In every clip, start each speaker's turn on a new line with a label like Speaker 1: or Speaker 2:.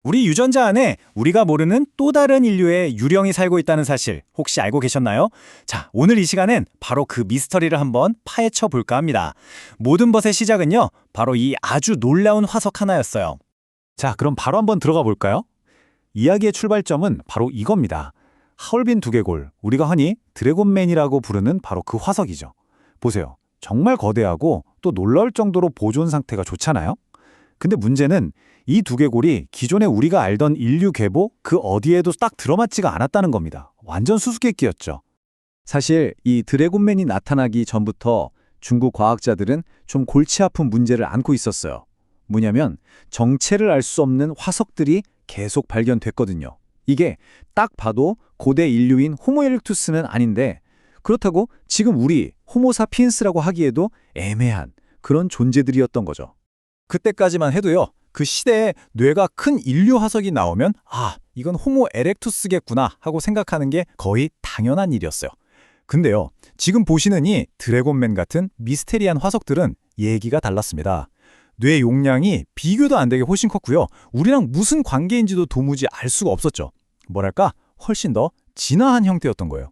Speaker 1: 우리 유전자 안에 우리가 모르는 또 다른 인류의 유령이 살고 있다는 사실 혹시 알고 계셨나요? 자, 오늘 이 시간엔 바로 그 미스터리를 한번 파헤쳐 볼까 합니다. 모든 것의 시작은요, 바로 이 아주 놀라운 화석 하나였어요.
Speaker 2: 자, 그럼 바로 한번 들어가 볼까요? 이야기의 출발점은 바로 이겁니다. 하얼빈 두개골, 우리가 흔히 드래곤맨이라고 부르는 바로 그 화석이죠. 보세요. 정말 거대하고 또 놀라울 정도로 보존 상태가 좋잖아요? 근데 문제는 이 두개골이 기존에 우리가 알던 인류 계보 그 어디에도 딱 들어맞지가 않았다는 겁니다. 완전 수수께끼였죠. 사실 이 드래곤맨이 나타나기 전부터 중국 과학자들은 좀 골치 아픈 문제를 안고 있었어요. 뭐냐면 정체를 알 수 없는 화석들이 계속 발견됐거든요. 이게 딱 봐도 고대 인류인 호모 에렉투스는 아닌데 그렇다고 지금 우리 호모사피엔스라고 하기에도 애매한 그런 존재들이었던 거죠.
Speaker 1: 그때까지만 해도요, 그 시대에 뇌가 큰 인류 화석이 나오면 이건 호모 에렉투스겠구나 하고 생각하는 게 거의 당연한 일이었어요. 근데요, 지금 보시는 이 드래곤맨 같은 미스테리한 화석들은 얘기가 달랐습니다. 뇌 용량이 비교도 안 되게 훨씬 컸고요. 우리랑 무슨 관계인지도 도무지 알 수가 없었죠. 뭐랄까, 훨씬 더 진화한 형태였던 거예요.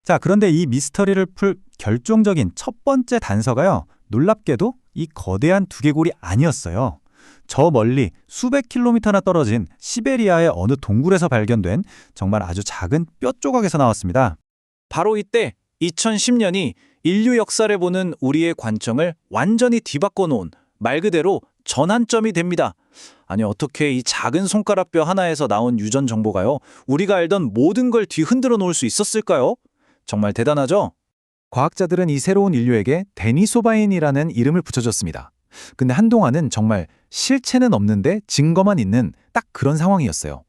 Speaker 1: 자, 그런데 이 미스터리를 풀 결정적인 첫 번째 단서가요, 놀랍게도 이 거대한 두개골이 아니었어요. 저 멀리 수백 킬로미터나 떨어진 시베리아의 어느 동굴에서 발견된 정말 아주 작은 뼈 조각에서 나왔습니다. 바로 이때 2010년이 인류 역사를 보는 우리의 관점을 완전히 뒤바꿔 놓은 말 그대로 전환점이 됩니다. 아니, 어떻게 이 작은 손가락뼈 하나에서 나온 유전 정보가요, 우리가 알던 모든 걸 뒤흔들어 놓을 수 있었을까요? 정말 대단하죠? 과학자들은 이 새로운 인류에게 데니소바인이라는 이름을 붙여줬습니다. 근데 한동안은 정말 실체는 없는데 증거만 있는 딱 그런 상황이었어요.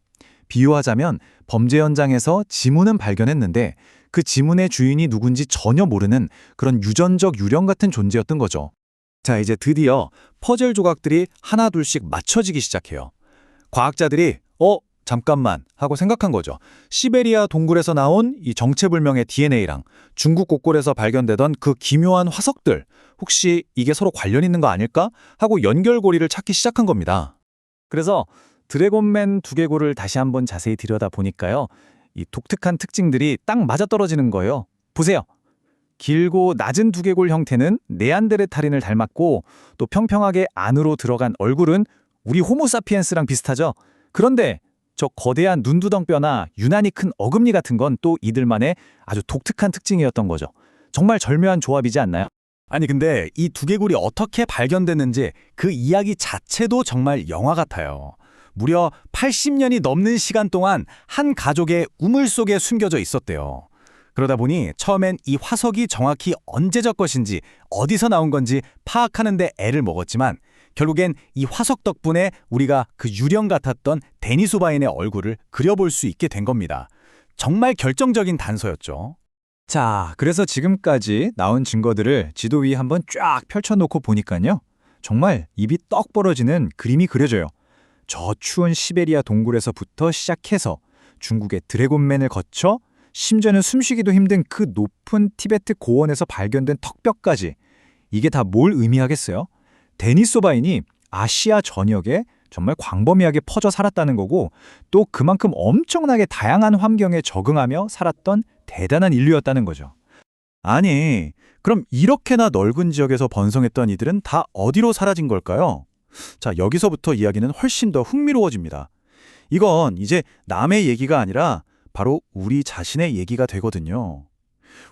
Speaker 1: 비유하자면 범죄 현장에서 지문은 발견했는데 그 지문의 주인이 누군지 전혀 모르는 그런 유전적 유령 같은 존재였던 거죠. 자, 이제 드디어 퍼즐 조각들이 하나둘씩 맞춰지기 시작해요. 과학자들이 잠깐만 하고 생각한 거죠. 시베리아 동굴에서 나온 이 정체불명의 DNA랑 중국 곳곳에서 발견되던 그 기묘한 화석들, 혹시 이게 서로 관련 있는 거 아닐까? 하고 연결고리를 찾기 시작한 겁니다. 그래서 드래곤맨 두개골을 다시 한번 자세히 들여다보니까요, 이 독특한 특징들이 딱 맞아떨어지는 거예요. 보세요. 길고 낮은 두개골 형태는 네안데르탈인을 닮았고 또 평평하게 안으로 들어간 얼굴은 우리 호모사피엔스랑 비슷하죠. 그런데 저 거대한 눈두덩뼈나 유난히 큰 어금니 같은 건 또 이들만의 아주 독특한 특징이었던 거죠. 정말 절묘한 조합이지 않나요? 아니, 근데 이 두개골이 어떻게 발견됐는지 그 이야기 자체도 정말 영화 같아요. 무려 80년이 넘는 시간 동안 한 가족의 우물 속에 숨겨져 있었대요. 그러다 보니 처음엔 이 화석이 정확히 언제적 것인지 어디서 나온 건지 파악하는 데 애를 먹었지만 결국엔 이 화석 덕분에 우리가 그 유령 같았던 데니소바인의 얼굴을 그려볼 수 있게 된 겁니다. 정말 결정적인 단서였죠. 자, 그래서 지금까지 나온 증거들을 지도 위에 한번 쫙 펼쳐놓고 보니까요, 정말 입이 떡 벌어지는 그림이 그려져요. 저 추운 시베리아 동굴에서부터 시작해서 중국의 드래곤맨을 거쳐 심지어는 숨쉬기도 힘든 그 높은 티베트 고원에서 발견된 턱뼈까지, 이게 다 뭘 의미하겠어요? 데니소바인이 아시아 전역에 정말 광범위하게 퍼져 살았다는 거고 또 그만큼 엄청나게 다양한 환경에 적응하며 살았던 대단한 인류였다는 거죠. 아니, 그럼 이렇게나 넓은 지역에서 번성했던 이들은 다 어디로 사라진 걸까요? 자, 여기서부터 이야기는 훨씬 더 흥미로워집니다. 이건 이제 남의 얘기가 아니라 바로 우리 자신의 얘기가 되거든요.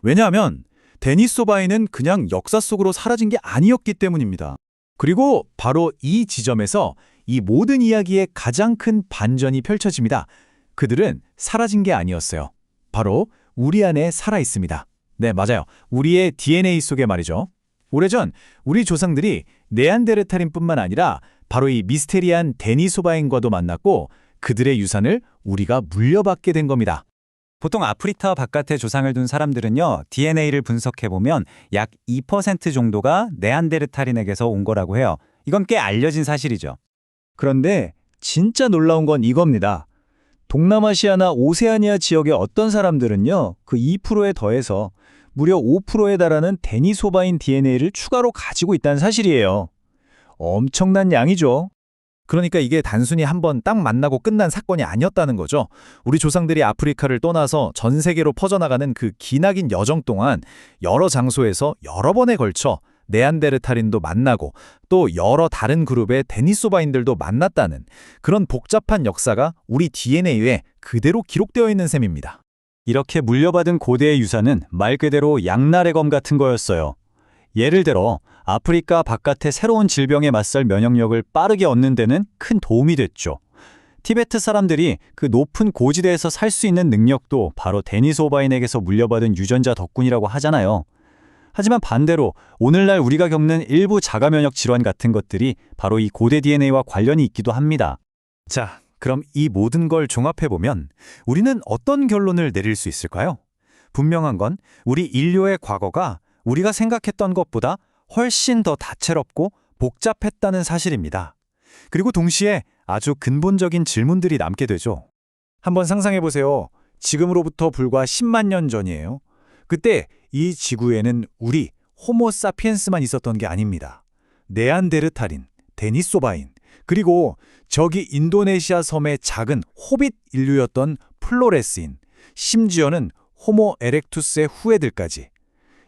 Speaker 1: 왜냐하면 데니소바인은 그냥 역사 속으로 사라진 게 아니었기 때문입니다. 그리고 바로 이 지점에서 이 모든 이야기의 가장 큰 반전이 펼쳐집니다. 그들은 사라진 게 아니었어요. 바로 우리 안에 살아 있습니다. 네, 맞아요. 우리의 DNA 속에 말이죠. 오래전 우리 조상들이 네안데르탈인뿐만 아니라 바로 이 미스테리한 데니소바인과도 만났고 그들의 유산을 우리가 물려받게 된 겁니다. 보통 아프리카 바깥에 조상을 둔 사람들은요, DNA를 분석해보면 약 2% 정도가 네안데르탈인에게서 온 거라고 해요. 이건 꽤 알려진 사실이죠. 그런데 진짜 놀라운 건 이겁니다. 동남아시아나 오세아니아 지역의 어떤 사람들은요, 그 2%에 더해서 무려 5%에 달하는 데니소바인 DNA를 추가로 가지고 있다는 사실이에요. 엄청난 양이죠. 그러니까 이게 단순히 한번 딱 만나고 끝난 사건이 아니었다는 거죠. 우리 조상들이 아프리카를 떠나서 전 세계로 퍼져나가는 그 기나긴 여정 동안 여러 장소에서 여러 번에 걸쳐 네안데르탈인도 만나고 또 여러 다른 그룹의 데니소바인들도 만났다는 그런 복잡한 역사가 우리 DNA에 그대로 기록되어 있는 셈입니다.
Speaker 2: 이렇게 물려받은 고대의 유산은 말 그대로 양날의 검 같은 거였어요. 예를 들어 아프리카 바깥의 새로운 질병에 맞설 면역력을 빠르게 얻는 데는 큰 도움이 됐죠. 티베트 사람들이 그 높은 고지대에서 살 수 있는 능력도 바로 데니소바인에게서 물려받은 유전자 덕분이라고 하잖아요. 하지만 반대로 오늘날 우리가 겪는 일부 자가면역 질환 같은 것들이 바로 이 고대 DNA와 관련이 있기도 합니다. 자, 그럼 이 모든 걸 종합해보면 우리는 어떤 결론을 내릴 수 있을까요? 분명한 건 우리 인류의 과거가 우리가 생각했던 것보다 훨씬 더 다채롭고 복잡했다는 사실입니다. 그리고 동시에 아주 근본적인 질문들이 남게 되죠.
Speaker 1: 한번 상상해보세요. 지금으로부터 불과 10만 년 전이에요. 그때 이 지구에는 우리 호모사피엔스만 있었던 게 아닙니다. 네안데르탈인, 데니소바인, 그리고 저기 인도네시아 섬의 작은 호빗 인류였던 플로레스인, 심지어는 호모 에렉투스의 후예들까지.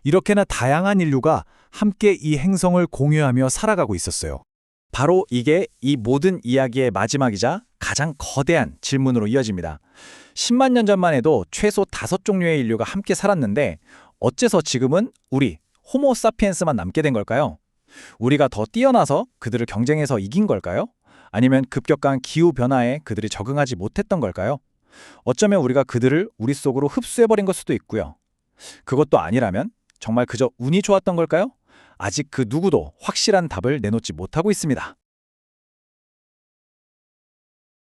Speaker 1: 이렇게나 다양한 인류가 함께 이 행성을 공유하며 살아가고 있었어요. 바로 이게 이 모든 이야기의 마지막이자 가장 거대한 질문으로 이어집니다. 10만 년 전만 해도 최소 5종류의 인류가 함께 살았는데 어째서 지금은 우리 호모사피엔스만 남게 된 걸까요? 우리가 더 뛰어나서 그들을 경쟁해서 이긴 걸까요? 아니면 급격한 기후변화에 그들이 적응하지 못했던 걸까요? 어쩌면 우리가 그들을 우리 속으로 흡수해버린 걸 수도 있고요. 그것도 아니라면 정말 그저 운이 좋았던 걸까요? 아직 그 누구도 확실한 답을 내놓지 못하고 있습니다.